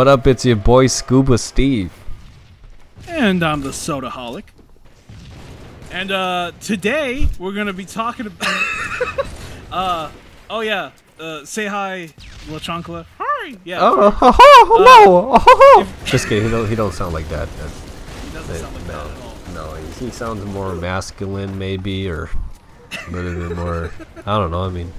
What up? It's your boy Scuba Steve. And I'm the Sodaholic. And today we're gonna be talking about say hi, La Chancla. Hi. Yeah. Hello. Just kidding. He don't sound like that. He doesn't sound like that at all. No, he sounds more masculine, maybe, or a little bit more. I don't know. I mean,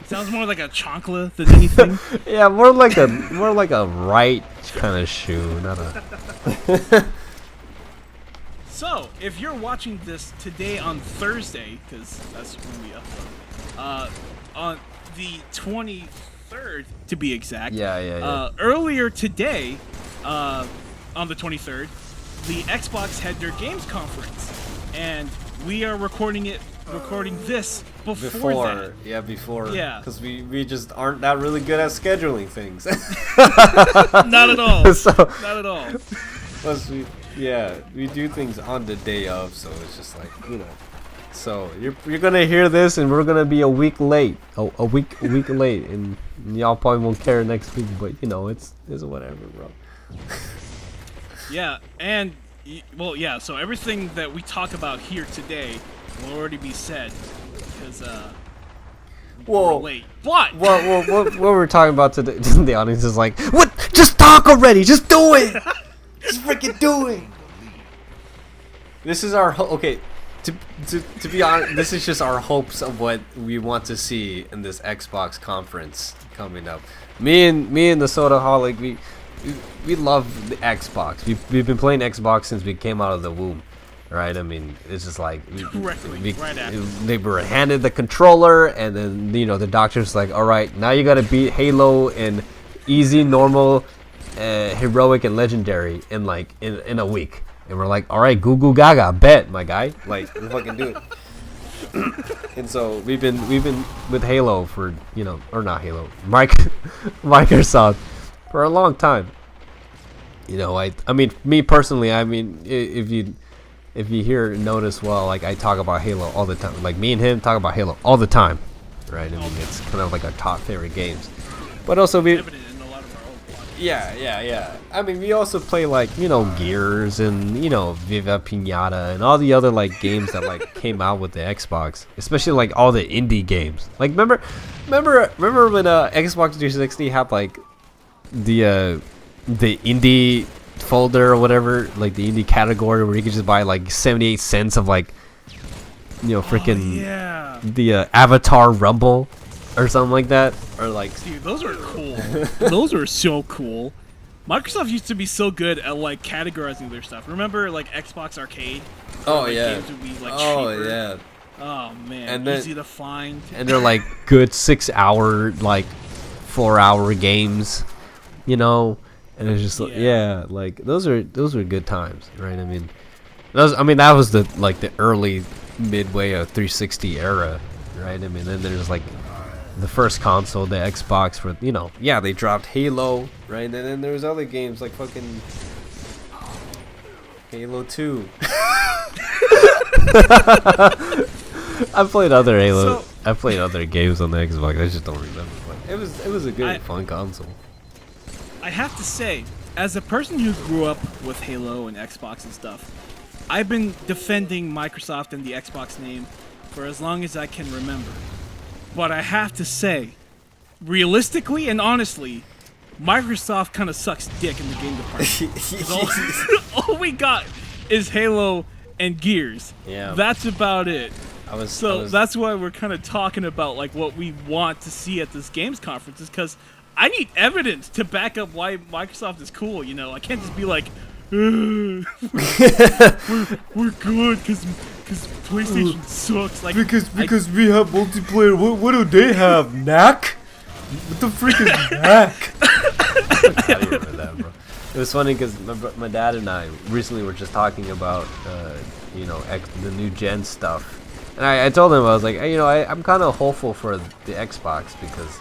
sounds more like a chancla than anything. Yeah, more like a right kind of shoe, not a. So, if you're watching this today on Thursday, because that's when we upload, on the 23rd to be exact. Yeah. Earlier today, on the 23rd, the Xbox had their games conference, and we are recording this before that. Yeah, before. Yeah. Because we just aren't that really good at scheduling things. Not at all. Not at all. Plus, we do things on the day of, so it's just like, So you're gonna hear this, and we're gonna be a week late, a week late, and y'all probably won't care next week, but it's whatever, bro. Yeah, and so everything that we talk about here today will already be said because we're late. But what we're talking about today, the audience is like, what? Just talk already. Just do it. Just freaking do it. This is our okay. To be honest, this is just our hopes of what we want to see in this Xbox conference coming up. Me and the Sodaholic, we love the Xbox. We've been playing Xbox since we came out of the womb, right? I mean, it's just like they were handed the controller, and then the doctor's like, all right, now you got to beat Halo in easy, normal, heroic, and legendary in in a week. And we're like, all right, goo goo gaga, bet, my guy, like we fucking do it. And so we've been with Halo for or not Halo, Microsoft for a long time. I mean, me personally, I mean, if you notice, well, like I talk about Halo all the time. Like me and him talk about Halo all the time, right? I mean, it's kind of like our top favorite games. But also Yeah. I mean, we also play Gears and Viva Pinata and all the other games that came out with the Xbox, especially all the indie games. Like remember when Xbox 360 had the indie folder or whatever, the indie category where you could just buy 78 cents of the Avatar Rumble or something like that, or dude, those are cool. Those were so cool. Microsoft used to be so good at categorizing their stuff. Remember Xbox Arcade? Oh yeah. Games would be cheaper. Yeah. Oh man, and then, easy to find. And they're good 6-hour, 4-hour games, and it's just those are good times, right? I mean, that was the early midway of 360 era, right? I mean, then there's the first console, the Xbox, for they dropped Halo, right? And then there's other games like fucking Halo 2. I played other Halo. I played other games on the Xbox. I just don't remember. But it was a good, fun console. I have to say, as a person who grew up with Halo and Xbox and stuff, I've been defending Microsoft and the Xbox name for as long as I can remember. But I have to say, realistically and honestly, Microsoft kind of sucks dick in the game department. all we got is Halo and Gears. Yeah. That's about it. That's why we're kind of talking about what we want to see at this games conference, is because I need evidence to back up why Microsoft is cool. I can't just be like, we're good because PlayStation sucks. Because we have multiplayer. What do they have? Knack? What the freak is Knack? I don't remember that, bro. It was funny because my dad and I recently were just talking about the new gen stuff, and I told him, I was like, I'm kind of hopeful for the Xbox because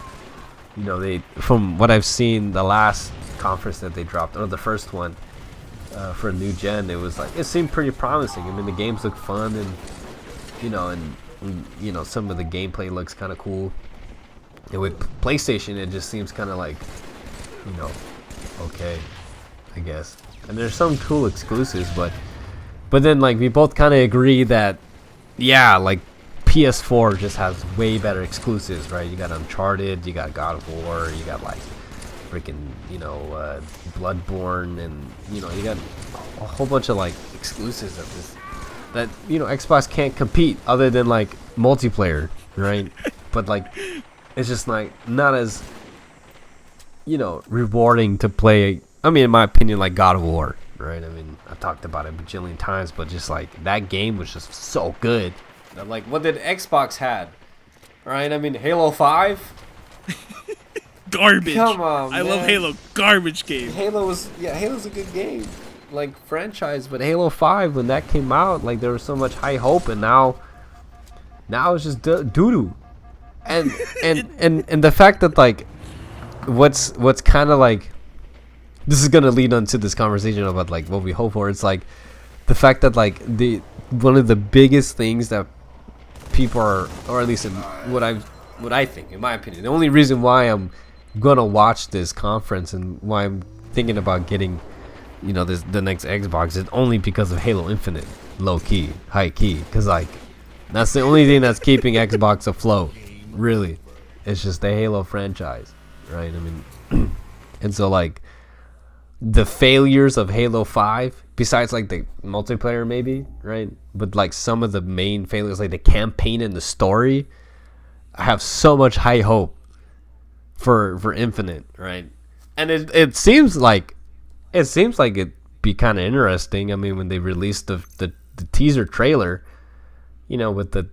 they, from what I've seen, the last conference that they dropped, or the first one. For new gen, it seemed pretty promising. I mean, the games look fun, and some of the gameplay looks kind of cool. And with PlayStation, it just seems kind of you know, okay, I guess. And there's some cool exclusives, but then like we both kind of agree that, yeah, like PS4 just has way better exclusives, right? You got Uncharted, you got God of War, you got like freaking, you know, Bloodborne, and you know, you got a whole bunch of like exclusives of this that, you know, Xbox can't compete other than like multiplayer, right? But like it's just like not as, you know, rewarding to play. I mean, in my opinion, like God of War, right? I mean, I've talked about it a bajillion times, but just like that game was just so good. Like, what did Xbox had, right? I mean, Halo 5. Garbage. Come on, man. I love Halo. Garbage game. Halo's a good game, like franchise. But Halo 5, when that came out, like there was so much high hope, and now it's just doo doo. And the fact that like, what's kind of like, this is gonna lead on to this conversation about like what we hope for. It's like the fact that like one of the biggest things that people are, or at least in what I think, in my opinion, the only reason why I'm gonna watch this conference and why I'm thinking about getting, you know, the next Xbox is only because of Halo Infinite, low key, high key, because like that's the only thing that's keeping Xbox afloat. Really, it's just the Halo franchise, right? I mean, and so like the failures of Halo 5, besides like the multiplayer maybe, right? But like some of the main failures, like the campaign and the story, I have so much high hope for Infinite, right? And it seems like it'd be kind of interesting. I mean, when they released the teaser trailer, you know, with the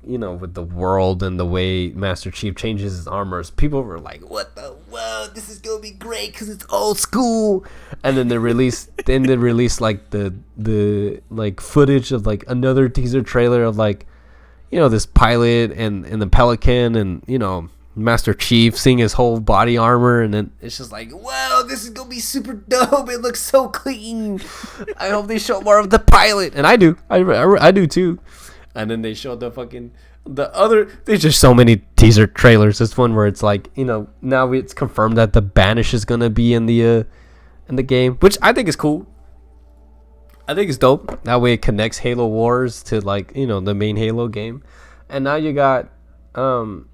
you know, with the world and the way Master Chief changes his armors, people were like, "What the? Whoa, this is gonna be great because it's old school." And then they released like the like footage of like another teaser trailer of like, you know, this pilot and the Pelican, and you know, Master Chief seeing his whole body armor, and then it's just like, "Whoa, this is gonna be super dope! It looks so clean." I hope they show more of the pilot, and I do too. And then they showed there's just so many teaser trailers. This one where it's like, you know, now it's confirmed that the Banish is gonna be in the game, which I think is cool. I think it's dope. That way it connects Halo Wars to like, you know, the main Halo game. And now you got I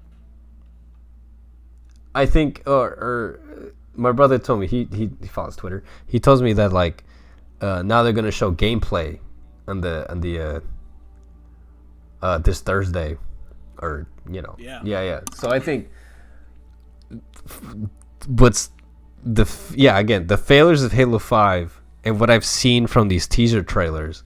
think or my brother told me, he follows Twitter. He tells me that like now they're gonna show gameplay on the this Thursday, or you know, yeah. So I think again, the failures of Halo 5 and what I've seen from these teaser trailers,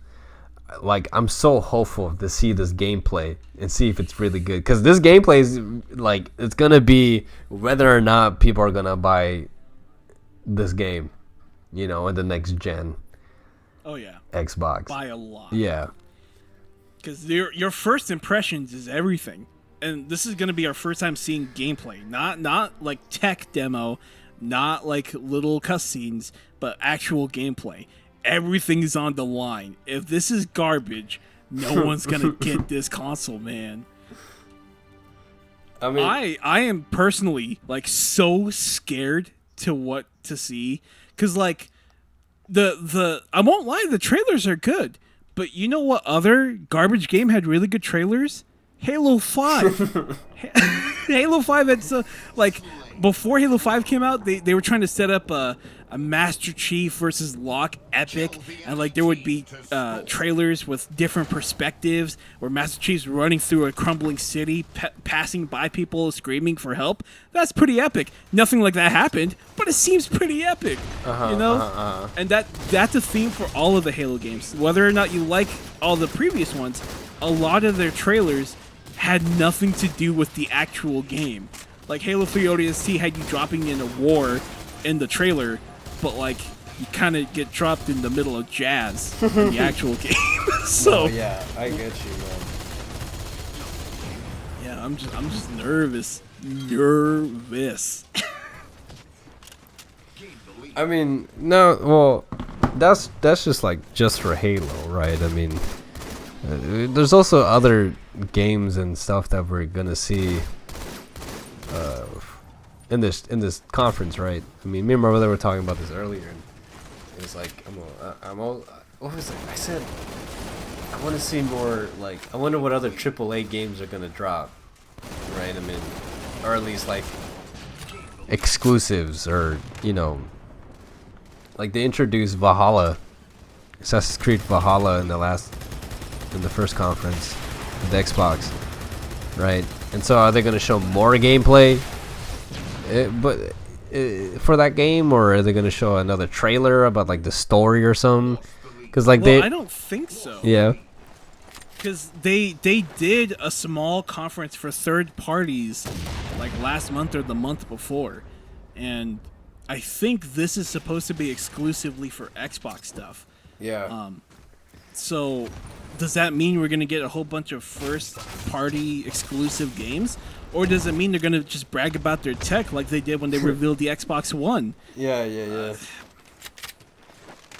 like I'm so hopeful to see this gameplay and see if it's really good, because this gameplay is like, it's gonna be whether or not people are gonna buy this game, you know, in the next gen. Oh yeah, Xbox by a lot. Yeah. Because your first impressions is everything, and this is gonna be our first time seeing gameplay, not like tech demo, not like little cutscenes, but actual gameplay. Everything is on the line. If this is garbage, no one's gonna get this console, man. I mean, I am personally like so scared to see, because like the I won't lie, the trailers are good. But you know what other garbage game had really good trailers? Halo 5. Halo 5 had like, before Halo 5 came out, they were trying to set up a Master Chief versus Locke epic, and like there would be trailers with different perspectives where Master Chief's running through a crumbling city, passing by people screaming for help. That's pretty epic. Nothing like that happened, but it seems pretty epic, you know? And that's a theme for all of the Halo games. Whether or not you like all the previous ones, a lot of their trailers had nothing to do with the actual game. Like Halo 3 ODST had you dropping in a war in the trailer, but like you kind of get dropped in the middle of jazz in the actual game. So yeah, I get you, man. Yeah, I'm just nervous. I mean, no, well, that's just like just for Halo, right? I mean, there's also other games and stuff that we're gonna see in this conference, right? I mean, me and my brother were talking about this earlier, and it was like what was it? I said I want to see more, like, I wonder what other AAA games are gonna drop, right? I mean, or at least like exclusives, or you know, like they introduced Valhalla, Assassin's Creed Valhalla in the first conference with the Xbox, right? And so are they gonna show more gameplay, for that game, or are they gonna show another trailer about like the story or something? Because like I don't think so. Yeah. Because they did a small conference for third parties like last month or the month before, and I think this is supposed to be exclusively for Xbox stuff. Yeah. So does that mean we're gonna get a whole bunch of first party exclusive games, or does it mean they're gonna just brag about their tech like they did when they revealed the Xbox One? Yeah.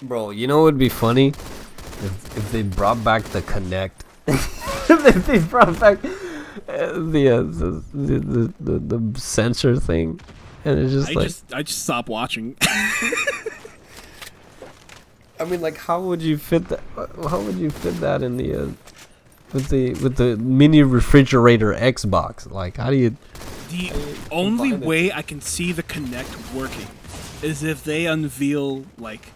Bro, you know what would be funny if they brought back the Kinect. If they brought back the sensor thing, and it's just I just stopped watching. I mean, like, how would you fit that? How would you fit that in the with the mini refrigerator Xbox? Like, how do you? The only way I can see the Kinect working is if they unveil, like,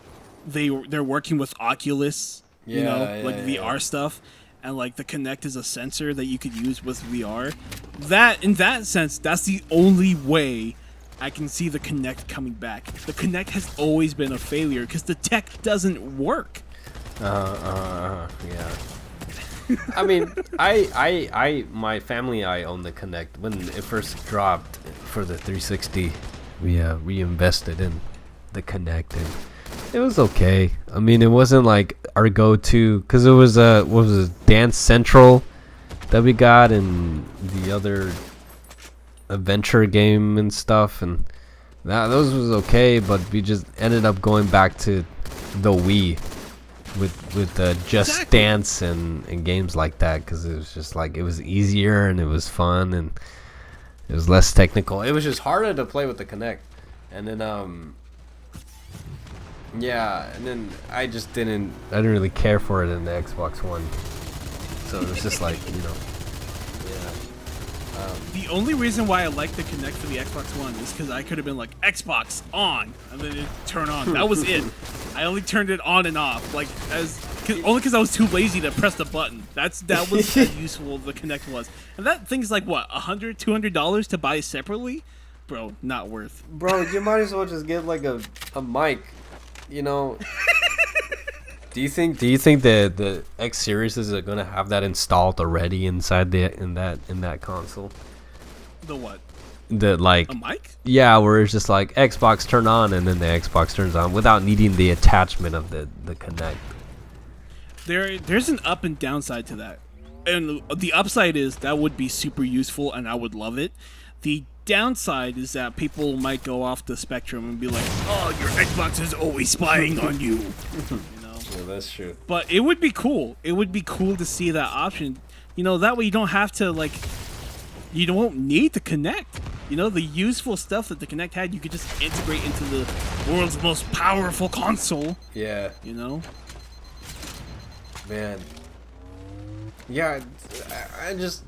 they're working with Oculus, VR stuff. And like the Kinect is a sensor that you could use with VR. That, in that sense, that's the only way I can see the Kinect coming back. The Kinect has always been a failure because the tech doesn't work. Yeah. I mean, my family, I own the Kinect. When it first dropped for the 360, we reinvested in the Kinect, and it was okay. I mean, it wasn't like our go-to, because it was what was it, Dance Central that we got, and the other adventure game and stuff, and those was okay. But we just ended up going back to the Wii with Just Dance and games like that, because it was just like, it was easier and it was fun and it was less technical. It was just harder to play with the Kinect, and then yeah, and then I didn't really care for it in the Xbox One. So it was just like, you know, yeah. The only reason why I like the Kinect for the Xbox One is because I could have been like, Xbox on, and then it turn on. That was it. I only turned it on and off, like, only because I was too lazy to press the button. That was how useful the Kinect was. And that thing's like, what, $100, $200 to buy separately? Bro, not worth. Bro, you might as well just get like a mic. You know, do you think the X series is gonna have that installed already inside in that console? The what? The, like, a mic? Yeah, where it's just like Xbox turn on, and then the Xbox turns on without needing the attachment of the Kinect. There's an up and downside to that, and the upside is that would be super useful and I would love it. The downside is that people might go off the spectrum and be like, "Oh, your Xbox is always spying on you." You know? Yeah, that's true. But it would be cool. It would be cool to see that option. You know, that way you don't have to, like, you don't need to connect. You know, the useful stuff that the Kinect had, you could just integrate into the world's most powerful console. Yeah. You know? Man. Yeah, I just...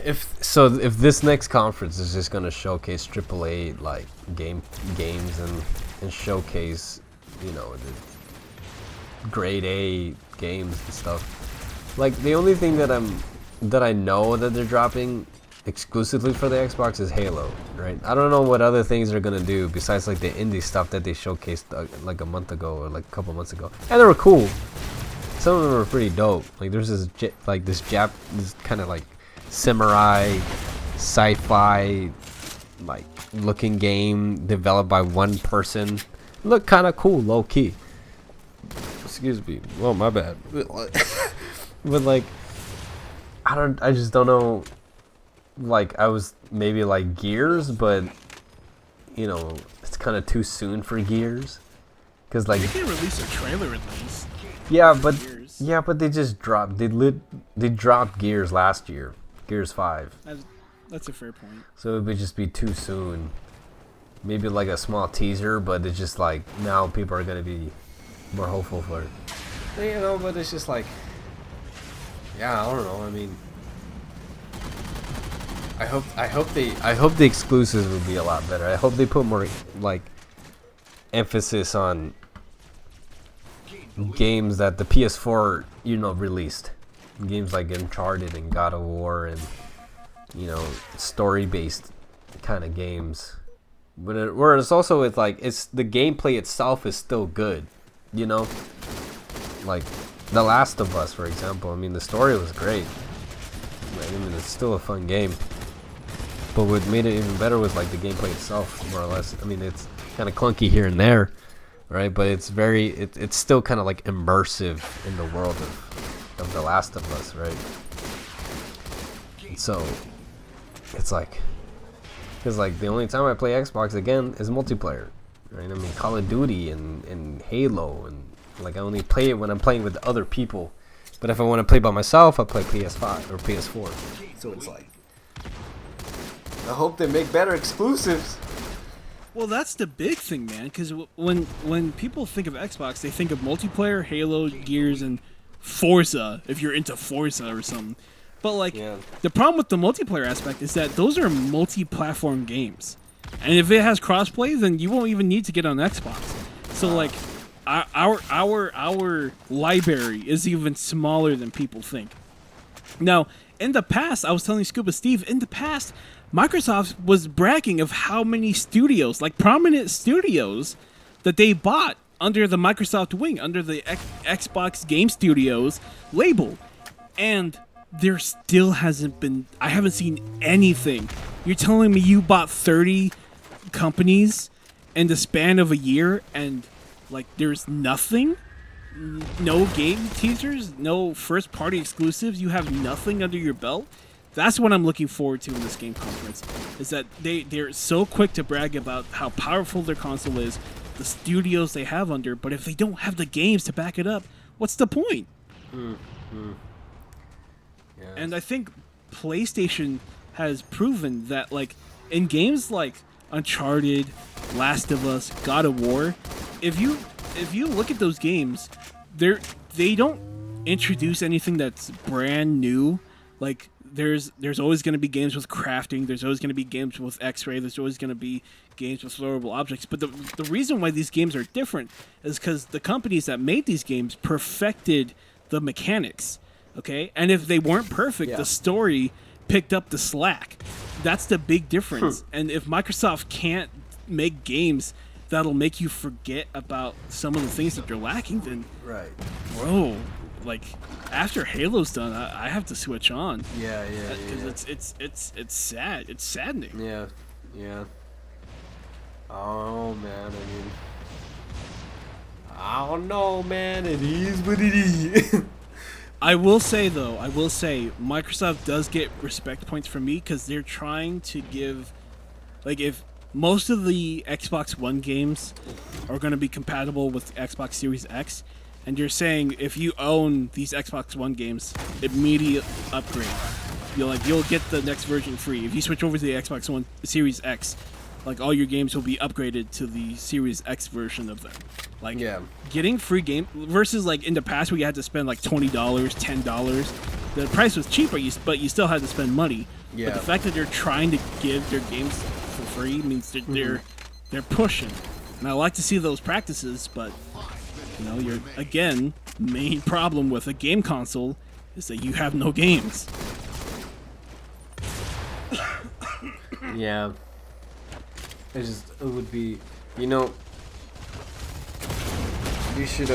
If this next conference is just gonna showcase AAA like games and showcase, you know, the grade A games and stuff, like the only thing that I know that they're dropping exclusively for the Xbox is Halo, right? I don't know what other things they're gonna do besides like the indie stuff that they showcased like a month ago or like a couple months ago, and they were cool. Some of them were pretty dope. Like there's this kind of like samurai sci-fi like looking game developed by one person. Looked kind of cool, low key. Excuse me. Oh, my bad. But like, I just don't know. Like, I was maybe like Gears, but you know, it's kind of too soon for Gears. Cause like they can release a trailer at least. Yeah, but they just dropped. They dropped Gears last year. Gears 5. That's a fair point. So it would just be too soon. Maybe like a small teaser, but it's just like now people are gonna be more hopeful for it. You know, but it's just like, yeah, I don't know. I mean, I hope the exclusives would be a lot better. I hope they put more like emphasis on games that the PS4 released. Games like Uncharted and God of War and story-based kind of games. But whereas also it's like the gameplay itself is still good, like The Last of Us, for example. I mean, the story was great. Right? I mean, it's still a fun game. But what made it even better was like the gameplay itself, more or less. I mean, it's kind of clunky here and there, right? But it's it's still kind of like immersive in the world of The Last of Us, right? And so it's like, because like the only time I play Xbox again is multiplayer, right? I mean, Call of Duty and Halo, and like I only play it when I'm playing with other people. But if I want to play by myself, I play PS5 or PS4. So it's like, I hope they make better exclusives. Well, that's the big thing, man. Because when people think of Xbox, they think of multiplayer, Halo, Gears, and Forza. If you're into Forza or something. But like, the problem with the multiplayer aspect is that those are multi-platform games, and if it has crossplay, then you won't even need to get on Xbox. So like, our library is even smaller than people think. Now, in the past, I was telling Scuba Steve, in the past, Microsoft was bragging of how many studios, like prominent studios, that they bought under the Microsoft wing, under the Xbox Game Studios label, and there still hasn't been. I haven't seen anything. You're telling me you bought 30 companies in the span of a year, and like there's nothing? No game teasers? No first-party exclusives? You have nothing under your belt? That's what I'm looking forward to in this game conference. Is that they're so quick to brag about how powerful their console is, the studios they have under, but if they don't have the games to back it up, what's the point? Yes. And I think PlayStation has proven that, like, in games like Uncharted, Last of Us, God of War, if you look at those games, they don't introduce anything that's brand new. Like, there's always going to be games with crafting. There's always going to be games with X-ray. There's always going to be games with throwable objects. But the reason why these games are different is because the companies that made these games perfected the mechanics. Okay, and if they weren't perfect, the story picked up the slack. That's the big difference. And if Microsoft can't make games that'll make you forget about some of the things that you're lacking, then bro, like after Halo's done, I have to switch on. Because it's sad. It's saddening. Yeah. Oh man, I don't know, man. It is what it is. I will say, Microsoft does get respect points from me because they're trying to give, like, if most of the Xbox One games are going to be compatible with Xbox Series X, and you're saying if you own these Xbox One games, immediate upgrade. You'll get the next version free. If you switch over to the Xbox One Series X, like, all your games will be upgraded to the Series X version of them. Like, getting free game versus, like, in the past where you had to spend like $20, $10. The price was cheaper, but you still had to spend money. But the fact that they're trying to give their games for free means that they're pushing. And I like to see those practices, but you're, again, main problem with a game console is that you have no games. It would be, they should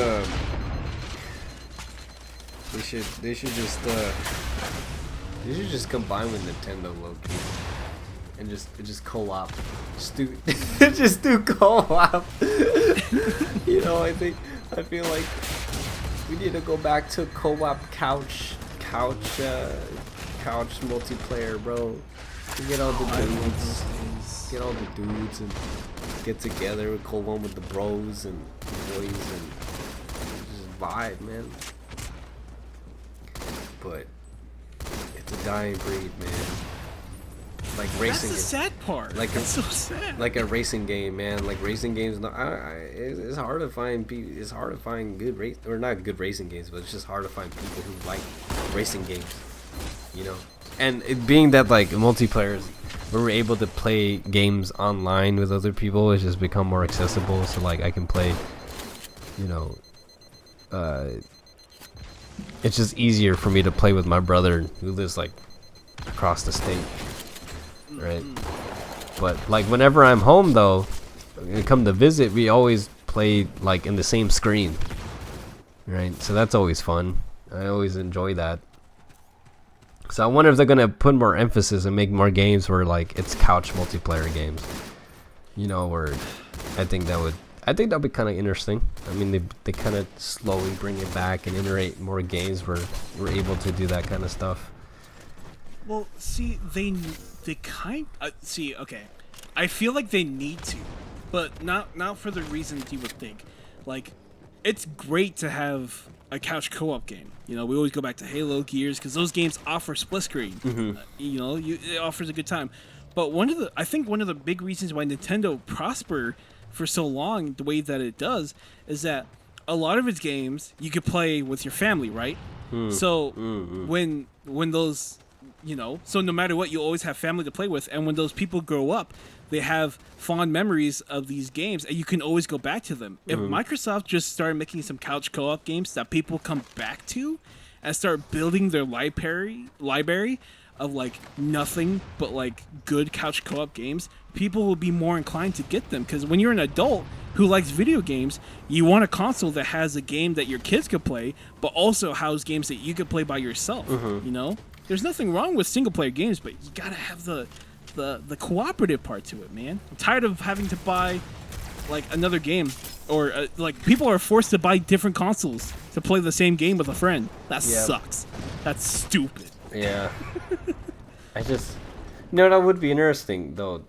just combine with Nintendo low-key and just co-op. Just do co-op. I feel like we need to go back to co-op couch multiplayer, bro. Get all the dudes and get together and co-op with the bros and the boys and just vibe, man. But it's a dying breed, man. like That's racing. the sad part. Like That's so sad. Like a racing game, man. Like racing games, it's hard to find people. It's hard to find good race or not good racing games, but it's just hard to find people who like racing games. You know, and it being that like multiplayers, where we're able to play games online with other people, it's just become more accessible. So like I can play, you know, it's just easier for me to play with my brother who lives like across the state, right? But like whenever I'm home though, and come to visit, we always play like in the same screen, right? So that's always fun. I always enjoy that. So I wonder if they're gonna put more emphasis and make more games where like it's couch multiplayer games, you know, where I think that'd be kind of interesting. I mean, they kind of slowly bring it back and iterate more games where we're able to do that kind of stuff. Well, see, they kind see. Okay, I feel like they need to, but not for the reasons you would think. Like, it's great to have a couch co-op game. You know, we always go back to Halo, Gears, because those games offer split screen. You know, it offers a good time. But I think one of the big reasons why Nintendo prospered for so long the way that it does is that a lot of its games you could play with your family, right? So when those, you know, so no matter what, you always have family to play with, and when those people grow up, they have fond memories of these games, and you can always go back to them. If Microsoft just started making some couch co-op games that people come back to, and start building their library of like nothing but like good couch co-op games, people will be more inclined to get them. Because when you're an adult who likes video games, you want a console that has a game that your kids could play, but also has games that you could play by yourself. You know, there's nothing wrong with single player games, but you gotta have the cooperative part to it, man. I'm tired of having to buy like another game, or like people are forced to buy different consoles to play the same game with a friend. That sucks. That's stupid. Yeah. I just, that would be interesting though.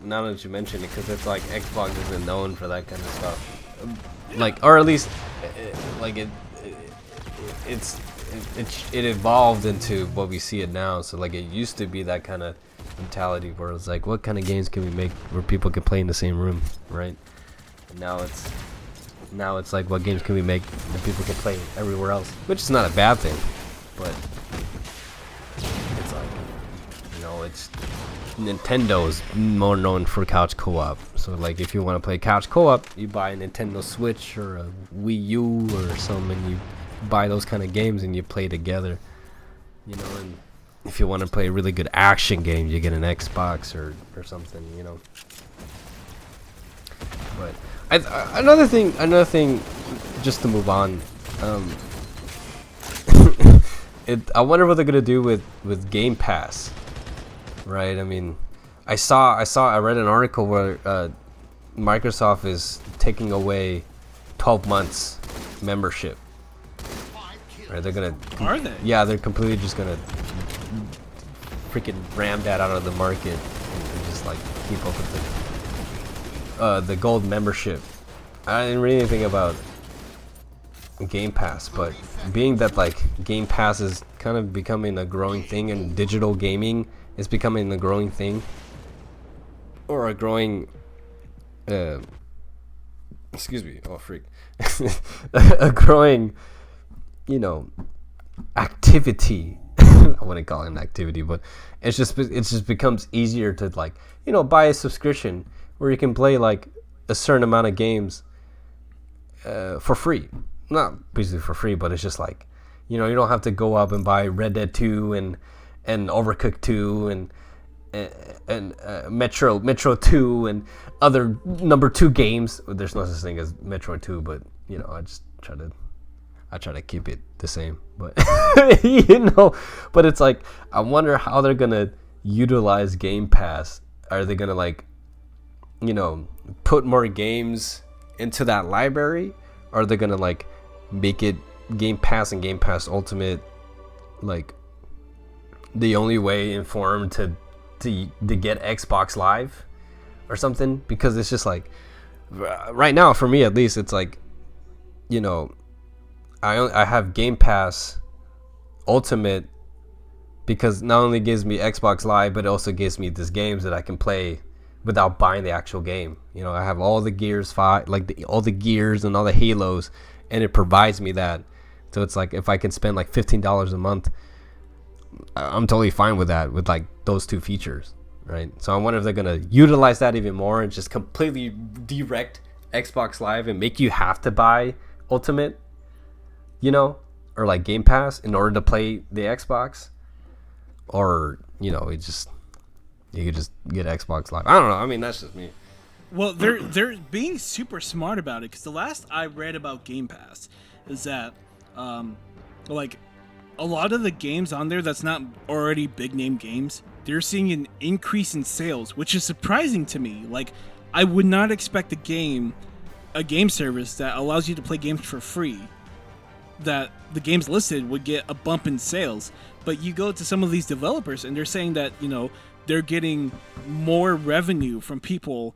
Now that you mention it, because it's like Xbox isn't known for that kind of stuff. Like, or at least, like it evolved into what we see it now. So like it used to be that kind of mentality where it's like, what kind of games can we make where people can play in the same room, right? And now it's like, what games can we make that people can play everywhere else? Which is not a bad thing, but it's like, you know, it's Nintendo is more known for couch co-op. So like, if you want to play couch co-op, you buy a Nintendo Switch or a Wii U or something, and you buy those kind of games and you play together, you know. And if you want to play a really good action game, you get an Xbox or something, you know. But another thing, just to move on, I wonder what they're gonna do with Game Pass, right? I mean, I read an article where Microsoft is taking away 12 months membership. Right? They're gonna. Are they? Yeah, they're completely just gonna freaking ram that out of the market and just like keep up with the gold membership. I didn't read anything about Game Pass, but being that like Game Pass is kind of becoming a growing thing, and digital gaming is becoming a growing thing, or a growing excuse me, oh freak, a growing, you know, activity. I wouldn't call it an activity, but it just becomes easier to, like, you know, buy a subscription where you can play like a certain amount of games for free. Not basically for free, but it's just like, you know, you don't have to go up and buy Red Dead 2 and Overcooked 2 and Metro 2 and other number 2 games. There's no such thing as Metro 2, but you know, I try to keep it the same, but you know, but it's like, I wonder how they're gonna utilize Game Pass. Are they gonna, like, you know, put more games into that library? Or are they gonna like make it Game Pass and Game Pass Ultimate like the only way informed to get Xbox Live or something? Because it's just like, right now for me at least, it's like, you know, I have Game Pass Ultimate because not only gives me Xbox Live, but it also gives me these games that I can play without buying the actual game. You know, I have all the Gears 5, like all the Gears and all the Halos, and it provides me that. So it's like if I can spend like $15 a month, I'm totally fine with that, with like those two features, right? So I wonder if they're gonna utilize that even more and just completely direct Xbox Live and make you have to buy Ultimate, you know, or like Game Pass in order to play the Xbox, or you know, you could just get Xbox Live. I don't know. I mean, that's just me. Well, they're being super smart about it, because the last I read about Game Pass is that like a lot of the games on there that's not already big name games, they're seeing an increase in sales, which is surprising to me. Like, I would not expect a game service that allows you to play games for free, that the games listed would get a bump in sales. But you go to some of these developers and they're saying that, you know, they're getting more revenue from people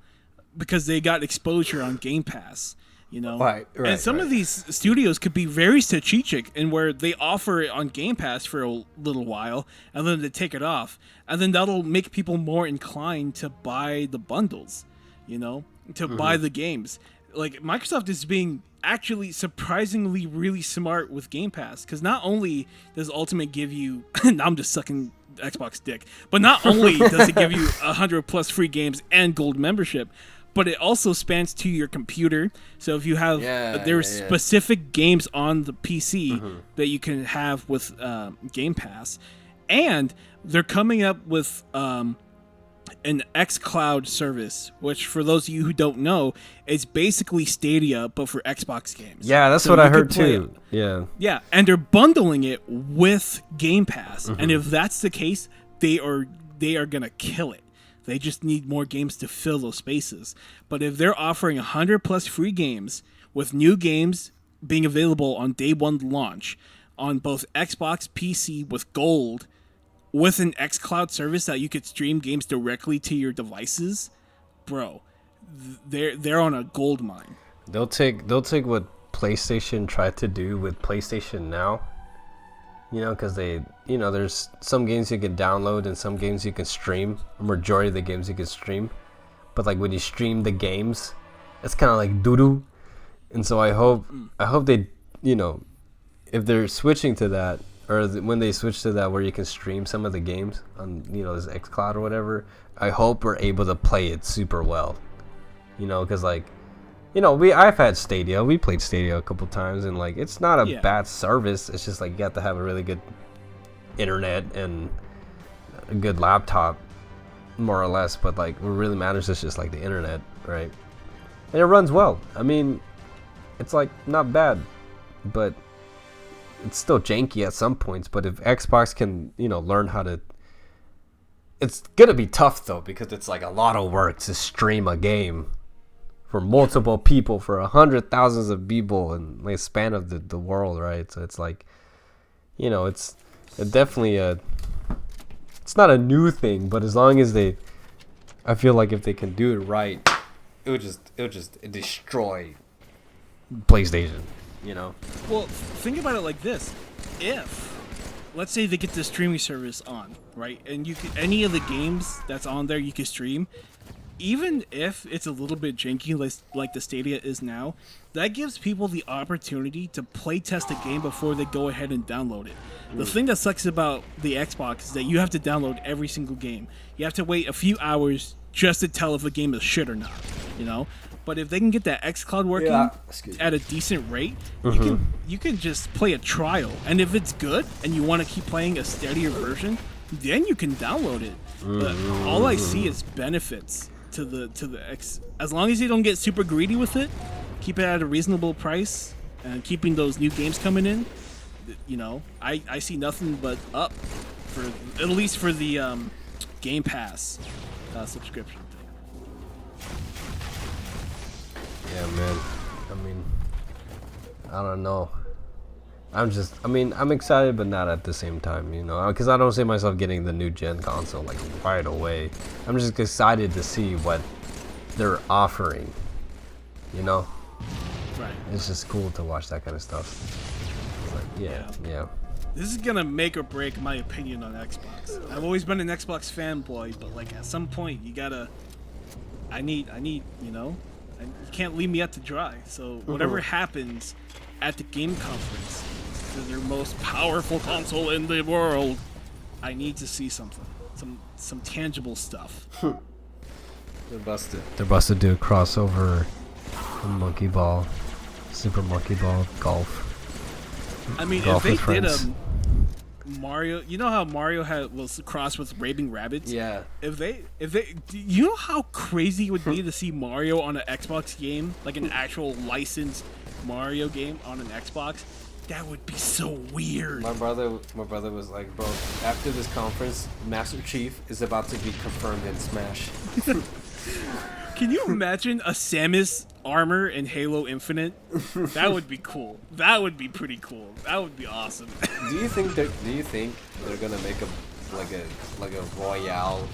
because they got exposure on Game Pass, you know. Right, and some of these studios could be very strategic in where they offer it on Game Pass for a little while and then they take it off. And then that'll make people more inclined to buy the bundles, you know, to buy the games. Like, Microsoft is being actually surprisingly really smart with Game Pass, because not only does Ultimate give you now I'm just sucking Xbox dick, but not only does it give you 100+ free games and gold membership, but it also spans to your computer. So if you have there's specific games on the PC that you can have with Game Pass, and they're coming up with an xCloud service, which for those of you who don't know, is basically Stadia but for Xbox games. Yeah, that's what I heard too. Yeah, and they're bundling it with Game Pass, and if that's the case, they are gonna kill it. They just need more games to fill those spaces. But if they're offering 100+ free games, with new games being available on day one launch on both Xbox, PC with gold, with an xCloud service that you could stream games directly to your devices, bro, they're on a gold mine. They'll take what PlayStation tried to do with PlayStation Now. You know, because there's some games you can download and some games you can stream. A majority of the games you can stream, but like when you stream the games, it's kind of like doo-doo. And so I hope they, you know, if they're switching to that, or when they switch to that where you can stream some of the games on, you know, this xCloud or whatever, I hope we're able to play it super well. You know, because like, you know, I've had Stadia. We played Stadia a couple times, and like, it's not a bad service. It's just like you got to have a really good internet and a good laptop, more or less. But like, what really matters is just like the internet, right? And it runs well. I mean, it's like not bad, but it's still janky at some points. But if Xbox can, you know, learn how to, it's gonna be tough though, because it's like a lot of work to stream a game for multiple people, for 100,000s of people in like a span of the world, right? So it's like, you know, it's definitely it's not a new thing, but as long as I feel like if they can do it right, it would just destroy PlayStation, you know? Well, think about it like this. If, let's say they get the streaming service on, right? And you can, any of the games that's on there you can stream, even if it's a little bit janky like the Stadia is now, that gives people the opportunity to play test a game before they go ahead and download it. The thing that sucks about the Xbox is that you have to download every single game. You have to wait a few hours just to tell if a game is shit or not, you know? But if they can get that xCloud working at a decent rate, you can just play a trial. And if it's good and you want to keep playing a steadier version, then you can download it. But all I see is benefits to the X. As long as you don't get super greedy with it, keep it at a reasonable price, and keeping those new games coming in, you know, I see nothing but up, for at least for the Game Pass subscription thing. Yeah, man. I mean, I don't know. I'm excited, but not at the same time, you know, because I don't see myself getting the new gen console like right away. I'm just excited to see what they're offering, you know. Right. It's just cool to watch that kind of stuff. It's like, yeah. this is gonna make or break my opinion on Xbox. I've always been an Xbox fanboy, but like at some point you gotta. I need, you know, you can't leave me out to dry. So whatever happens at the game conference, to their most powerful console in the world, I need to see something, some tangible stuff. They're busted. They're busted to do a crossover, Monkey Ball, Super Monkey Ball, golf. I mean, Golf if they with did friends. Mario, you know how Mario was crossed with Raving Rabbids? Yeah. If they, you know how crazy it would be to see Mario on an Xbox game, like an actual licensed Mario game on an Xbox? That would be so weird. My brother was like, bro, after this conference, Master Chief is about to be confirmed in Smash. Can you imagine a Samus armor in Halo Infinite? That would be cool. That would be pretty cool. That would be awesome. Do you think they're gonna make a Royale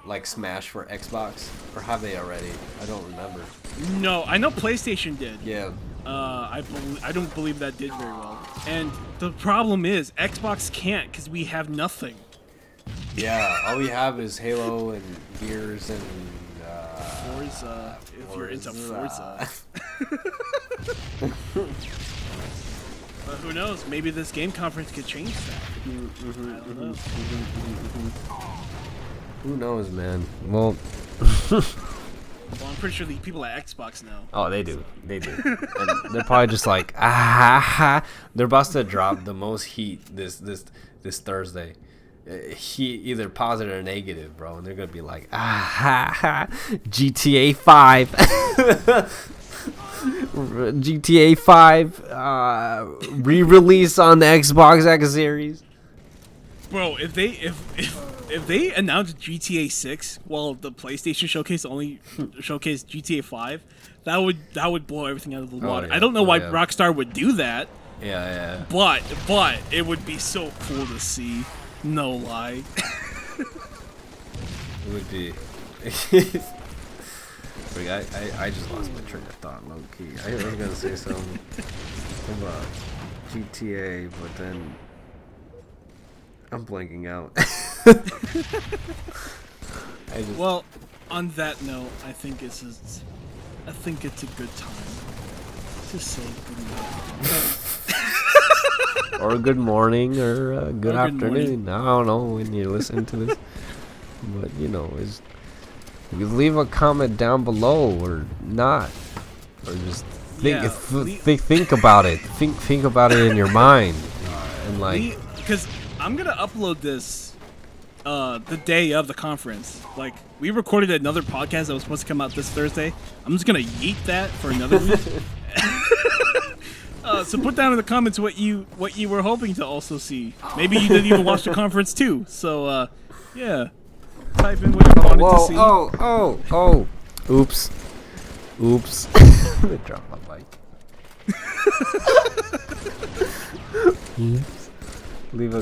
like Smash for Xbox, or have they already? I don't remember. No, I know PlayStation did. Yeah. I don't believe that did very well. And the problem is Xbox can't because we have nothing. Yeah, all we have is Halo and Gears and Forza, if you're into Forza. But who knows? Maybe this game conference could change that. I don't know. Who knows, man? Well, Well, I'm pretty sure the people at Xbox know. oh, they do. And they're probably just like, they're about to drop the most heat this Thursday. Heat, either positive or negative, bro, and they're gonna be like, GTA 5, GTA 5, re-release on the Xbox X Series. Bro, if they announce GTA 6 while the PlayStation showcase only showcased GTA 5, that would blow everything out of the water. Yeah. I don't know why Yeah. Rockstar would do that. Yeah. But it would be so cool to see. No lie. It would be. I just lost my train of thought, low key. I was gonna say something about GTA, but then I'm blanking out. Well, on that note, I think it's a good time to say goodnight. Or good morning, or good Good afternoon. I don't know when you listen to this, but you know, you leave a comment down below or not, or just think about it. Think about it in your mind, and like, because I'm gonna upload this the day of the conference. Like, we recorded another podcast that was supposed to come out this Thursday. I'm just gonna yeet that for another week. So put down in the comments what you were hoping to also see. Maybe you didn't even watch the conference too. So yeah, type in what you wanted to see. Oh! Oops! I dropped my mic. Oops. Leave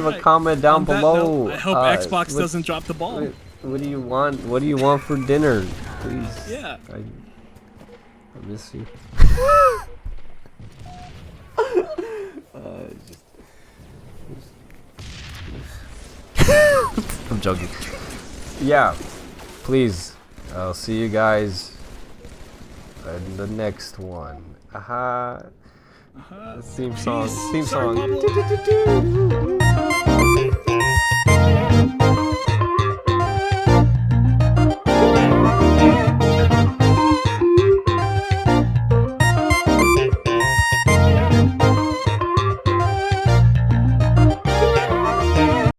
a comment down On that below. note, I hope Xbox doesn't drop the ball. What do you want? What do you want for dinner? Please. Yeah. I miss you. I'm joking. Yeah, please. I'll see you guys in the next one. Theme song. Sorry, Pablo.